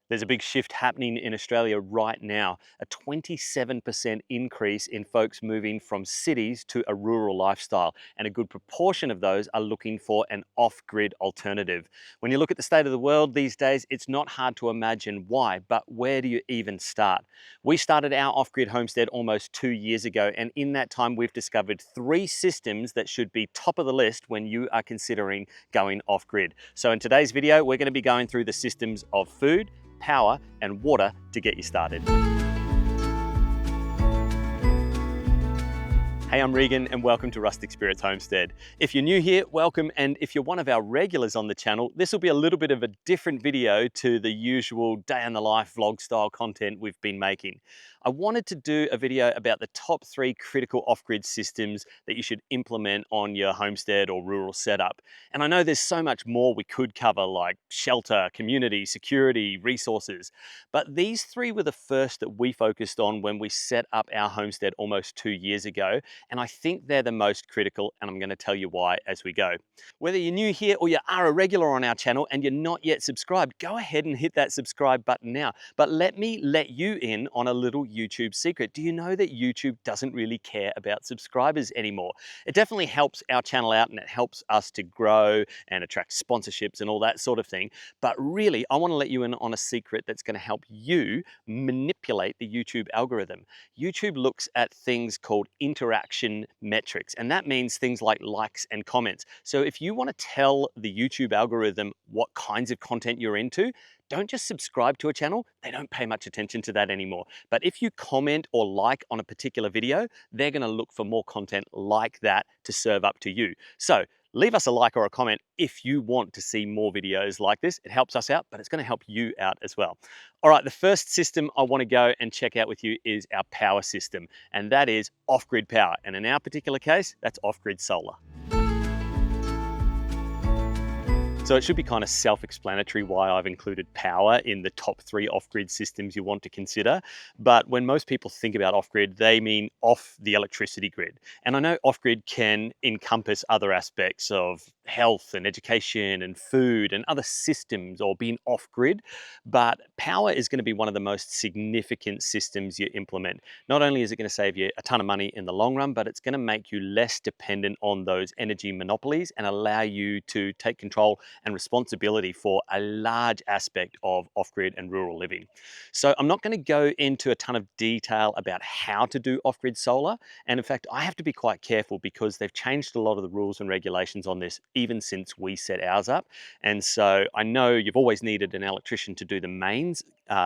There's a big shift happening in Australia right now, a 27% increase in folks moving from cities to a rural lifestyle, and a good proportion of those are looking for an off-grid alternative. When you look at the state of the world these days, it's not hard to imagine why, but where do you even start? We started our off-grid homestead almost 2 years ago, and in that time we've discovered 3 systems that should be top of the list when you are considering going off-grid. So in today's video, we're going to be going through the systems of food, power and water to get you started. Hey, I'm Regan and welcome to Rustic Spirits Homestead. If you're new here, welcome, and if you're one of our regulars on the channel, this will be a little bit of a different video to the usual day in the life vlog style content we've been making. I wanted to do a video about the top 3 critical off-grid systems that you should implement on your homestead or rural setup. And I know there's so much more we could cover, like shelter, community, security, resources, but these 3 were the first that we focused on when we set up our homestead almost 2 years ago. And I think they're the most critical, and I'm going to tell you why as we go. Whether you're new here or you are a regular on our channel and you're not yet subscribed, go ahead and hit that subscribe button now. But let me let you in on a little YouTube secret. Do you know that YouTube doesn't really care about subscribers anymore? It definitely helps our channel out and it helps us to grow and attract sponsorships and all that sort of thing. But really, I want to let you in on a secret that's going to help you manipulate the YouTube algorithm. YouTube looks at things called interaction metrics, and that means things like likes and comments. So if you want to tell the YouTube algorithm what kinds of content you're into, don't just subscribe to a channel. They don't pay much attention to that anymore. But if you comment or like on a particular video, they're going to look for more content like that to serve up to you. So leave us a like or a comment if you want to see more videos like this. It helps us out, but it's going to help you out as well. All right, the first system I want to go and check out with you is our power system, and that is off-grid power. And in our particular case, that's off-grid solar. So it should be kind of self-explanatory why I've included power in the top 3 off-grid systems you want to consider. But when most people think about off-grid, they mean off the electricity grid. And I know off-grid can encompass other aspects of health and education and food and other systems or being off-grid, but power is going to be one of the most significant systems you implement. Not only is it going to save you a ton of money in the long run, but it's going to make you less dependent on those energy monopolies and allow you to take control and responsibility for a large aspect of off-grid and rural living. So I'm not going to go into a ton of detail about how to do off-grid solar. And in fact, I have to be quite careful because they've changed a lot of the rules and regulations on this even since we set ours up. And so I know you've always needed an electrician to do the mains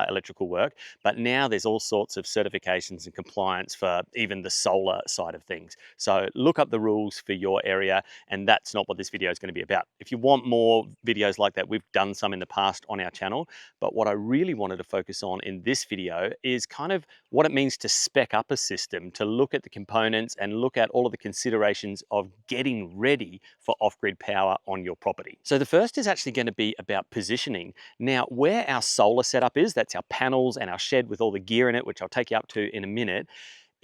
electrical work, but now there's all sorts of certifications and compliance for even the solar side of things. So look up the rules for your area, and that's not what this video is going to be about. If you want more videos like that, we've done some in the past on our channel, but what I really wanted to focus on in this video is kind of what it means to spec up a system, to look at the components and look at all of the considerations of getting ready for off-grid power on your property. So the first is actually going to be about positioning. Now, where our solar setup is, that's our panels and our shed with all the gear in it, which I'll take you up to in a minute,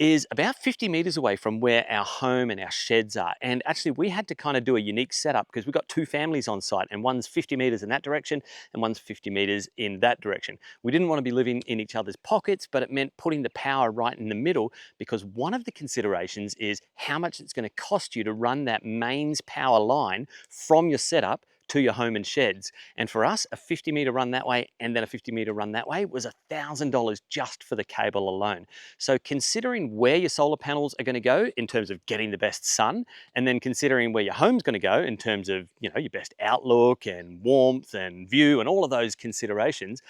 is about 50 meters away from where our home and our sheds are. And actually we had to kind of do a unique setup because we've got 2 families on site, and one's 50 meters in that direction and one's 50 meters in that direction. We didn't want to be living in each other's pockets, but it meant putting the power right in the middle, because one of the considerations is how much it's going to cost you to run that mains power line from your setup to your home and sheds. And for us, a 50 meter run that way and then a 50 meter run that way was $1,000 just for the cable alone. So considering where your solar panels are going to go in terms of getting the best sun, and then considering where your home's going to go in terms of, you know, your best outlook and warmth and view and all of those considerations,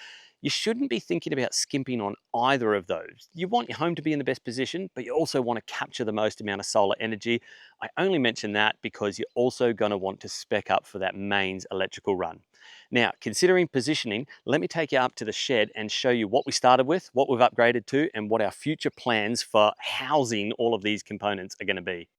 you shouldn't be thinking about skimping on either of those. You want your home to be in the best position, but you also want to capture the most amount of solar energy. I only mention that because you're also going to want to spec up for that mains electrical run. Now, considering positioning, let me take you up to the shed and show you what we started with, what we've upgraded to, and what our future plans for housing all of these components are going to be.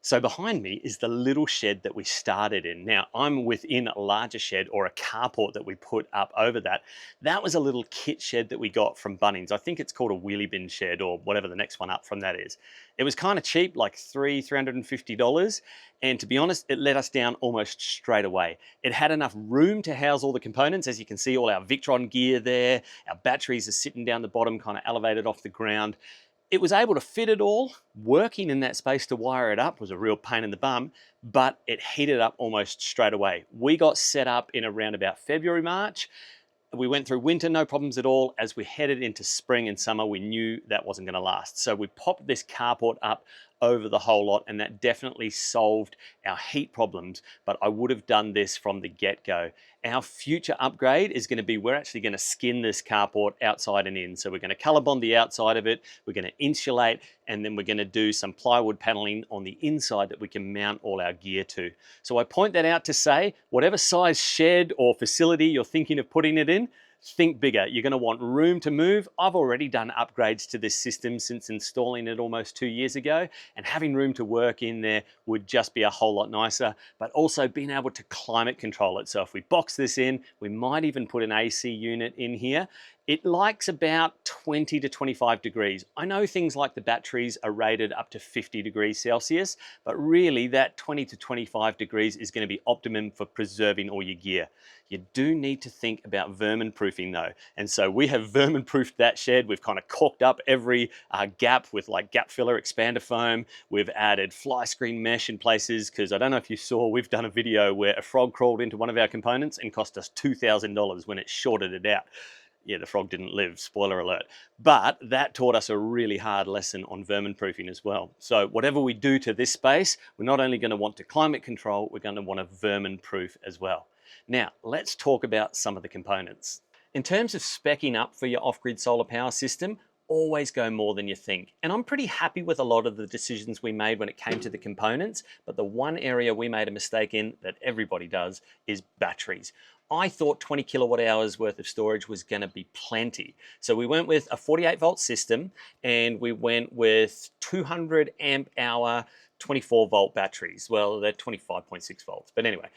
So behind me is the little shed that we started in. Now I'm within a larger shed, or a carport that we put up over that. That was a little kit shed that we got from Bunnings. I think it's called a wheelie bin shed, or whatever the next one up from that is. It was kind of cheap, like $350. And to be honest, it let us down almost straight away. It had enough room to house all the components. As you can see, all our Victron gear there. Our batteries are sitting down the bottom, kind of elevated off the ground. It was able to fit it all. Working in that space to wire it up was a real pain in the bum, but it heated up almost straight away. We got set up in around about February, March. We went through winter, no problems at all. As we headed into spring and summer, we knew that wasn't going to last. So we popped this carport up over the whole lot, and that definitely solved our heat problems, but I would have done this from the get-go. Our future upgrade is going to be, we're actually going to skin this carport outside and in. So we're going to color bond the outside of it, we're going to insulate, and then we're going to do some plywood paneling on the inside that we can mount all our gear to. So I point that out to say, whatever size shed or facility you're thinking of putting it in, think bigger. You're going to want room to move. I've already done upgrades to this system since installing it almost 2 years ago, and having room to work in there would just be a whole lot nicer, but also being able to climate control it. So if we box this in, we might even put an AC unit in here. It likes about 20 to 25 degrees. I know things like the batteries are rated up to 50 degrees Celsius, but really that 20 to 25 degrees is going to be optimum for preserving all your gear. You do need to think about vermin proofing though. And so we have vermin proofed that shed. We've kind of caulked up every gap with like gap filler, expander foam. We've added fly screen mesh in places, because I don't know if you saw, we've done a video where a frog crawled into one of our components and cost us $2,000 when it shorted it out. Yeah, the frog didn't live, spoiler alert. But that taught us a really hard lesson on vermin proofing as well. So whatever we do to this space, we're not only going to want to climate control, we're going to want to vermin proof as well. Now, let's talk about some of the components. In terms of speccing up for your off-grid solar power system, always go more than you think. And I'm pretty happy with a lot of the decisions we made when it came to the components, but the one area we made a mistake in, that everybody does, is batteries. I thought 20 kilowatt hours worth of storage was going to be plenty. So we went with a 48 volt system, and we went with 200 amp hour 24 volt batteries. Well, they're 25.6 volts, but anyway.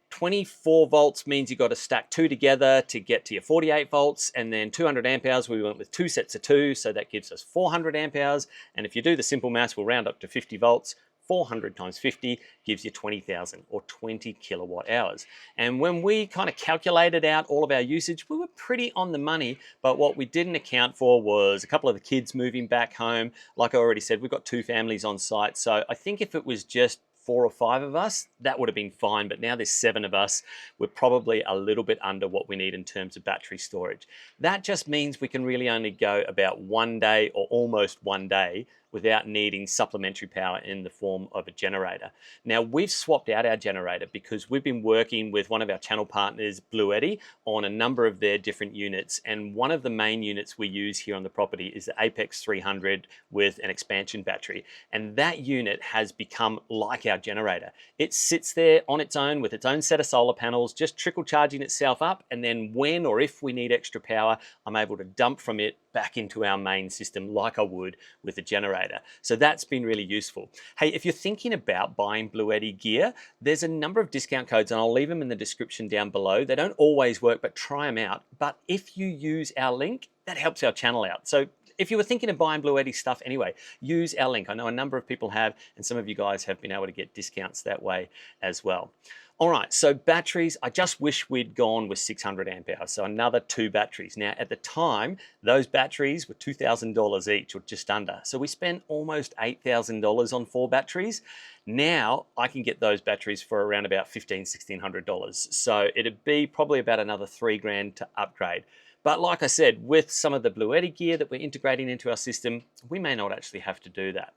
24 volts means you've got to stack two together to get to your 48 volts, and then 200 amp hours, we went with two sets of two, so that gives us 400 amp hours. And if you do the simple maths, we'll round up to 50 volts. 400 times 50 gives you 20,000, or 20 kilowatt hours. And when we kind of calculated out all of our usage, we were pretty on the money, but what we didn't account for was a couple of the kids moving back home. Like I already said, we've got 2 families on site, so I think if it was just 4 or 5 of us, that would have been fine, but now there's 7 of us. We're probably a little bit under what we need in terms of battery storage. That just means we can really only go about 1 day, or almost 1 day, without needing supplementary power in the form of a generator. Now, we've swapped out our generator because we've been working with one of our channel partners, Bluetti, on a number of their different units, and one of the main units we use here on the property is the Apex 300 with an expansion battery, and that unit has become like our generator. It sits there on its own with its own set of solar panels, just trickle charging itself up, and then when or if we need extra power, I'm able to dump from it back into our main system like I would with a generator. So that's been really useful. Hey, if you're thinking about buying Bluetti gear, there's a number of discount codes, and I'll leave them in the description down below. They don't always work, but try them out. But if you use our link, that helps our channel out. So if you were thinking of buying Bluetti stuff anyway, use our link. I know a number of people have, and some of you guys have been able to get discounts that way as well. All right, so batteries, I just wish we'd gone with 600 amp hours, so another 2 batteries. Now, at the time, those batteries were $2,000 each, or just under. So we spent almost $8,000 on 4 batteries. Now, I can get those batteries for around about $1,500, $1,600. So it'd be probably about another $3,000 to upgrade. But like I said, with some of the Bluetti gear that we're integrating into our system, we may not actually have to do that.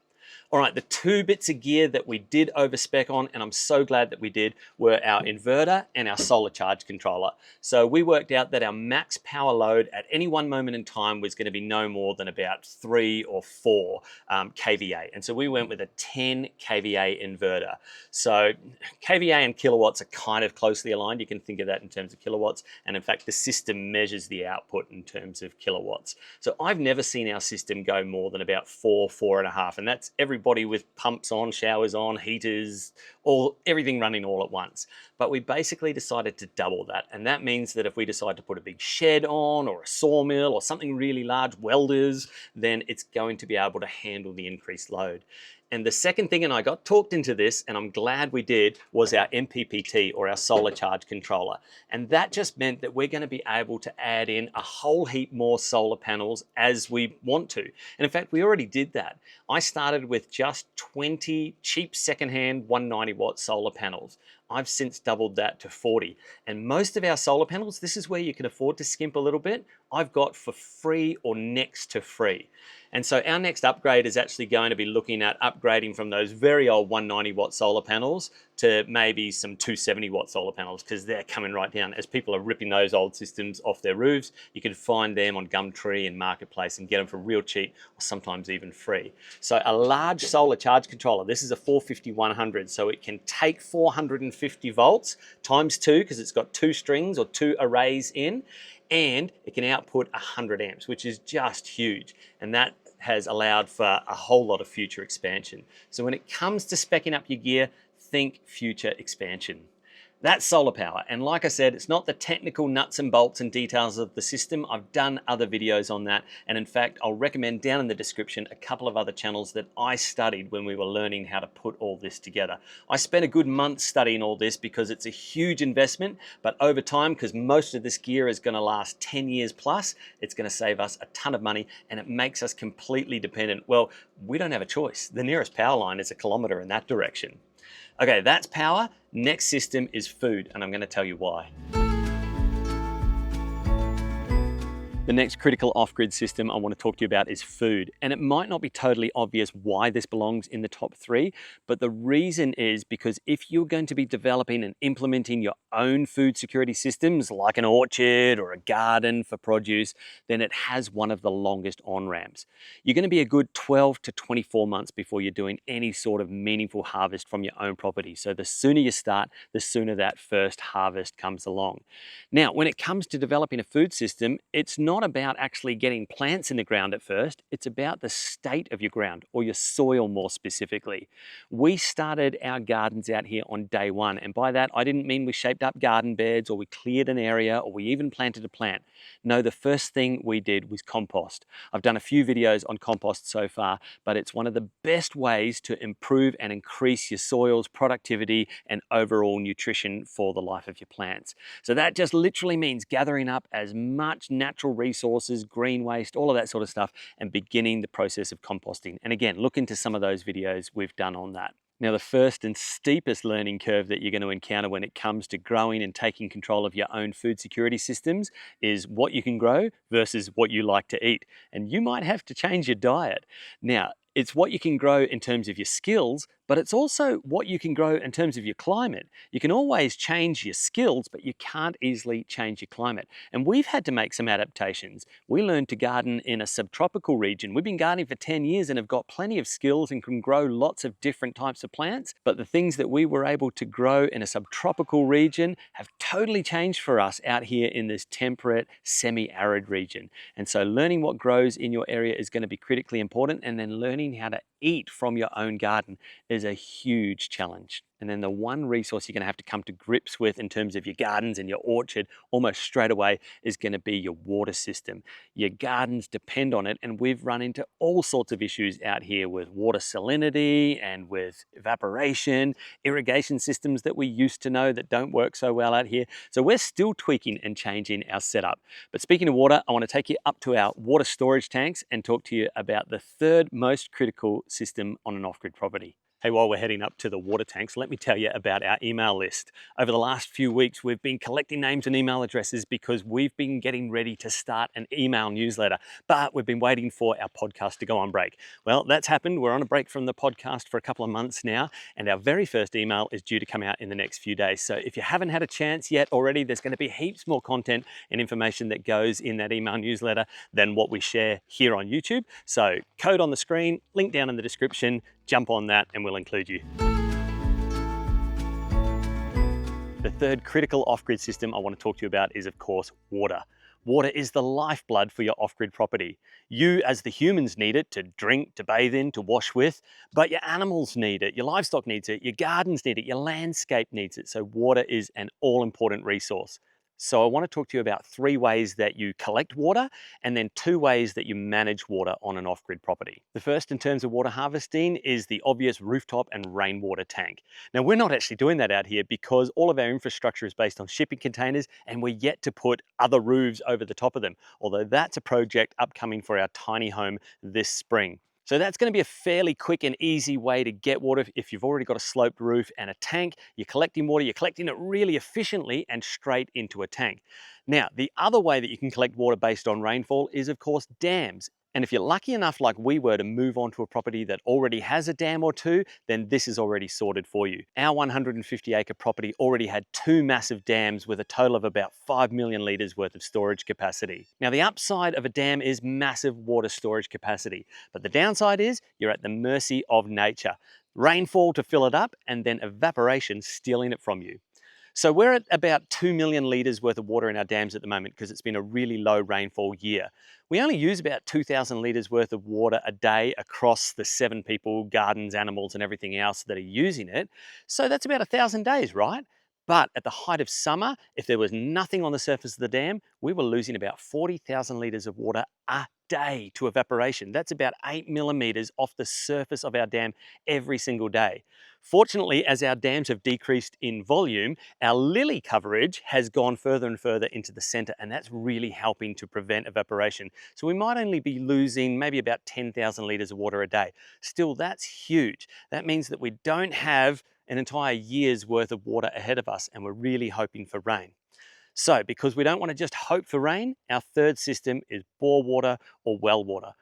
All right, the 2 bits of gear that we did overspec on, and I'm so glad that we did, were our inverter and our solar charge controller. So we worked out that our max power load at any one moment in time was going to be no more than about 3 or 4 kVA. And so we went with a 10 kVA inverter. So kVA and kilowatts are kind of closely aligned. You can think of that in terms of kilowatts. And in fact, the system measures the output in terms of kilowatts. So I've never seen our system go more than about 4, 4.5. And that's everybody with pumps on, showers on, heaters, everything running all at once. But we basically decided to double that. And that means that if we decide to put a big shed on or a sawmill or something really large, welders, then it's going to be able to handle the increased load. And the second thing, and I got talked into this, and I'm glad we did, was our MPPT, or our solar charge controller. And that just meant that we're going to be able to add in a whole heap more solar panels as we want to. And in fact, we already did that. I started with just 20 cheap secondhand 190 watt solar panels. I've since doubled that to 40. And most of our solar panels, this is where you can afford to skimp a little bit, I've got for free or next to free. And so our next upgrade is actually going to be looking at upgrading from those very old 190 watt solar panels to maybe some 270 watt solar panels, because they're coming right down. As people are ripping those old systems off their roofs, you can find them on Gumtree and Marketplace and get them for real cheap, or sometimes even free. So a large solar charge controller, this is a 450-100, so it can take 450 volts times 2, because it's got 2 strings or 2 arrays in, and it can output 100 amps, which is just huge. And that has allowed for a whole lot of future expansion. So when it comes to speccing up your gear, think future expansion. That's solar power. And like I said, it's not the technical nuts and bolts and details of the system. I've done other videos on that. And in fact, I'll recommend down in the description a couple of other channels that I studied when we were learning how to put all this together. I spent a good month studying all this because it's a huge investment, but over time, because most of this gear is going to last 10 years plus, it's going to save us a ton of money, and it makes us completely dependent. Well, we don't have a choice. The nearest power line is 1 kilometer in that direction. Okay, that's power. Next system is food, and I'm going to tell you why. The next critical off-grid system I want to talk to you about is food. And it might not be totally obvious why this belongs in the top 3, but the reason is because if you're going to be developing and implementing your own food security systems, like an orchard or a garden for produce, then it has one of the longest on-ramps. You're going to be a good 12 to 24 months before you're doing any sort of meaningful harvest from your own property. So the sooner you start, the sooner that first harvest comes along. Now, when it comes to developing a food system, it's not about actually getting plants in the ground at first, it's about the state of your ground, or your soil more specifically. We started our gardens out here on day 1, and by that I didn't mean we shaped up garden beds or we cleared an area or we even planted a plant. No, the first thing we did was compost. I've done a few videos on compost so far, but it's one of the best ways to improve and increase your soil's productivity and overall nutrition for the life of your plants. So that just literally means gathering up as much natural resources, green waste, all of that sort of stuff, and beginning the process of composting. And again, look into some of those videos we've done on that. Now, the first and steepest learning curve that you're going to encounter when it comes to growing and taking control of your own food security systems is what you can grow versus what you like to eat. And you might have to change your diet. Now, it's what you can grow in terms of your skills, but it's also what you can grow in terms of your climate. You can always change your skills, but you can't easily change your climate. And we've had to make some adaptations. We learned to garden in a subtropical region. We've been gardening for 10 years and have got plenty of skills and can grow lots of different types of plants. But the things that we were able to grow in a subtropical region have totally changed for us out here in this temperate, semi-arid region. And so learning what grows in your area is going to be critically important, and then learning how to eat from your own garden is a huge challenge. And then the one resource you're going to have to come to grips with in terms of your gardens and your orchard almost straight away is going to be your water system. Your gardens depend on it, and we've run into all sorts of issues out here with water salinity and with evaporation, irrigation systems that we used to know that don't work so well out here. So we're still tweaking and changing our setup. But speaking of water, I want to take you up to our water storage tanks and talk to you about the third most critical system on an off-grid property. Hey, while we're heading up to the water tanks, let me tell you about our email list. Over the last few weeks, we've been collecting names and email addresses because we've been getting ready to start an email newsletter, but we've been waiting for our podcast to go on break. Well, that's happened. We're on a break from the podcast for a couple of months now, and our very first email is due to come out in the next few days. So if you haven't had a chance yet already, there's going to be heaps more content and information that goes in that email newsletter than what we share here on YouTube. So code on the screen, link down in the description, jump on that and we'll include you. The third critical off-grid system I want to talk to you about is, of course, water. Water is the lifeblood for your off-grid property. You as the humans need it to drink, to bathe in, to wash with, but your animals need it, your livestock needs it, your gardens need it, your landscape needs it. So water is an all-important resource. So I want to talk to you about 3 ways that you collect water and then 2 ways that you manage water on an off-grid property. The first in terms of water harvesting is the obvious rooftop and rainwater tank. Now we're not actually doing that out here because all of our infrastructure is based on shipping containers and we're yet to put other roofs over the top of them, although that's a project upcoming for our tiny home this spring. So that's going to be a fairly quick and easy way to get water if you've already got a sloped roof and a tank. You're collecting water, you're collecting it really efficiently and straight into a tank. Now, the other way that you can collect water based on rainfall is, of course, dams. And if you're lucky enough, like we were, to move onto a property that already has a dam or 2, then this is already sorted for you. Our 150-acre property already had 2 massive dams with a total of about 5 million litres worth of storage capacity. Now, the upside of a dam is massive water storage capacity, but the downside is you're at the mercy of nature. Rainfall to fill it up and then evaporation stealing it from you. So we're at about 2 million litres worth of water in our dams at the moment because it's been a really low rainfall year. We only use about 2,000 litres worth of water a day across the 7 people, gardens, animals and everything else that are using it. So that's about 1,000 days, right? But at the height of summer, if there was nothing on the surface of the dam, we were losing about 40,000 litres of water a day to evaporation. That's about 8 millimetres off the surface of our dam every single day. Fortunately, as our dams have decreased in volume, our lily coverage has gone further and further into the centre, and that's really helping to prevent evaporation. So we might only be losing maybe about 10,000 litres of water a day. Still, that's huge. That means that we don't have an entire year's worth of water ahead of us, and we're really hoping for rain. So because we don't want to just hope for rain, our third system is bore water or well water.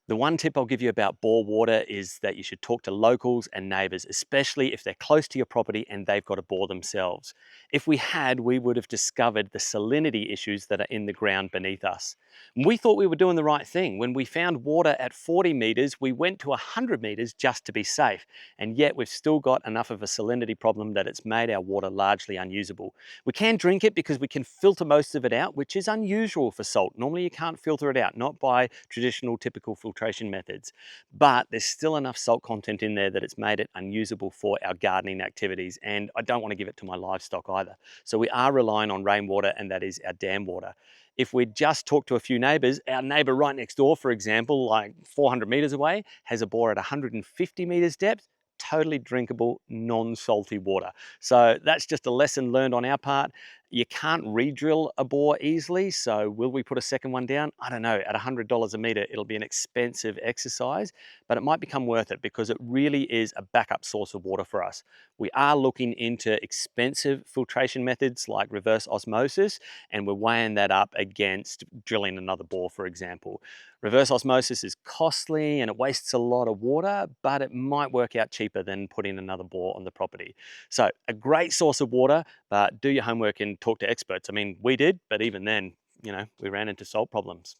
The one tip I'll give you about bore water is that you should talk to locals and neighbours, especially if they're close to your property and they've got a bore themselves. If we had, we would have discovered the salinity issues that are in the ground beneath us. We thought we were doing the right thing. When we found water at 40 metres, we went to 100 metres just to be safe. And yet we've still got enough of a salinity problem that it's made our water largely unusable. We can drink it because we can filter most of it out, which is unusual for salt. Normally you can't filter it out, not by traditional typical filtration methods, but there's still enough salt content in there that it's made it unusable for our gardening activities, and I don't want to give it to my livestock either. So we are relying on rainwater, and that is our dam water. If we just talk to a few neighbours, our neighbour right next door, for example, like 400 metres away, has a bore at 150 metres depth, totally drinkable, non-salty water. So that's just a lesson learned on our part. You can't re-drill a bore easily, so will we put a second one down? I don't know. At $100 a metre, it'll be an expensive exercise, but it might become worth it because it really is a backup source of water for us. We are looking into expensive filtration methods like reverse osmosis, and we're weighing that up against drilling another bore, for example. Reverse osmosis is costly and it wastes a lot of water, but it might work out cheaper than putting another bore on the property. So a great source of water, but do your homework and talk to experts. I mean, we did, but even then, we ran into salt problems.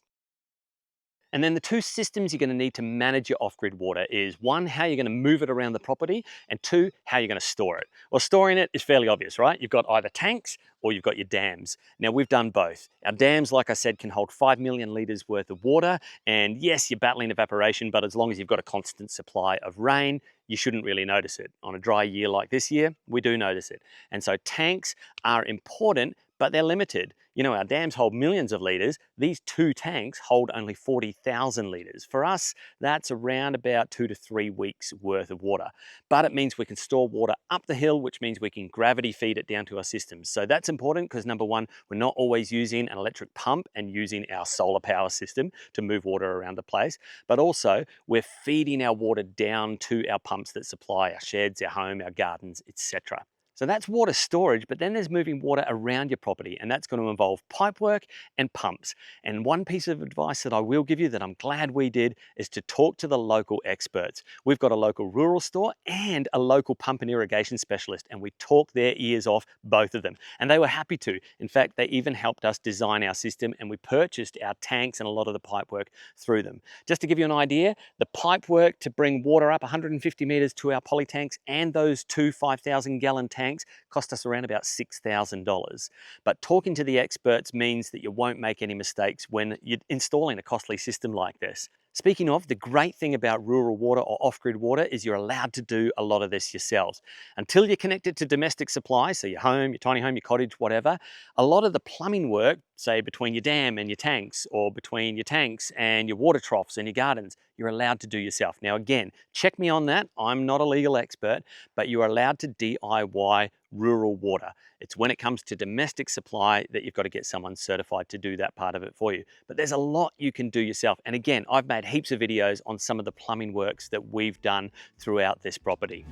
And then the 2 systems you're going to need to manage your off-grid water is 1, how you're going to move it around the property, and 2, how you're going to store it. Well, storing it is fairly obvious, right? You've got either tanks or you've got your dams. Now, we've done both. Our dams, like I said, can hold 5 million litres worth of water, and yes, you're battling evaporation, but as long as you've got a constant supply of rain, you shouldn't really notice it. On a dry year like this year, we do notice it. And so tanks are important, but they're limited. Our dams hold millions of litres. These 2 tanks hold only 40,000 litres. For us, that's around about 2 to 3 weeks worth of water. But it means we can store water up the hill, which means we can gravity feed it down to our systems. So that's important because number 1, we're not always using an electric pump and using our solar power system to move water around the place. But also we're feeding our water down to our pumps that supply our sheds, our home, our gardens, etc. So that's water storage, but then there's moving water around your property, and that's going to involve pipework and pumps. And one piece of advice that I will give you that I'm glad we did is to talk to the local experts. We've got a local rural store and a local pump and irrigation specialist, and we talked their ears off, both of them. And they were happy to. In fact, they even helped us design our system, and we purchased our tanks and a lot of the pipework through them. Just to give you an idea, the pipework to bring water up 150 metres to our poly tanks and those 2 5,000 gallon tanks tanks cost us around about $6,000. But talking to the experts means that you won't make any mistakes when you're installing a costly system like this. Speaking of, the great thing about rural water or off-grid water is you're allowed to do a lot of this yourselves. Until you're connected to domestic supply, so your home, your tiny home, your cottage, whatever, a lot of the plumbing work, say between your dam and your tanks, or between your tanks and your water troughs and your gardens, you're allowed to do yourself. Now again, check me on that. I'm not a legal expert, but you are allowed to DIY rural water. It's when it comes to domestic supply that you've got to get someone certified to do that part of it for you. But there's a lot you can do yourself. And again, I've made heaps of videos on some of the plumbing works that we've done throughout this property.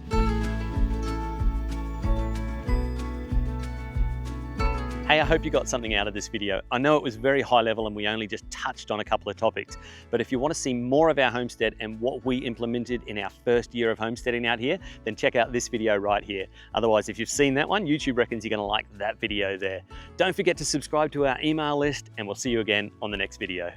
Hey, I hope you got something out of this video. I know it was very high level and we only just touched on a couple of topics, but if you want to see more of our homestead and what we implemented in our first year of homesteading out here, then check out this video right here. Otherwise, if you've seen that one, YouTube reckons you're going to like that video there. Don't forget to subscribe to our email list and we'll see you again on the next video.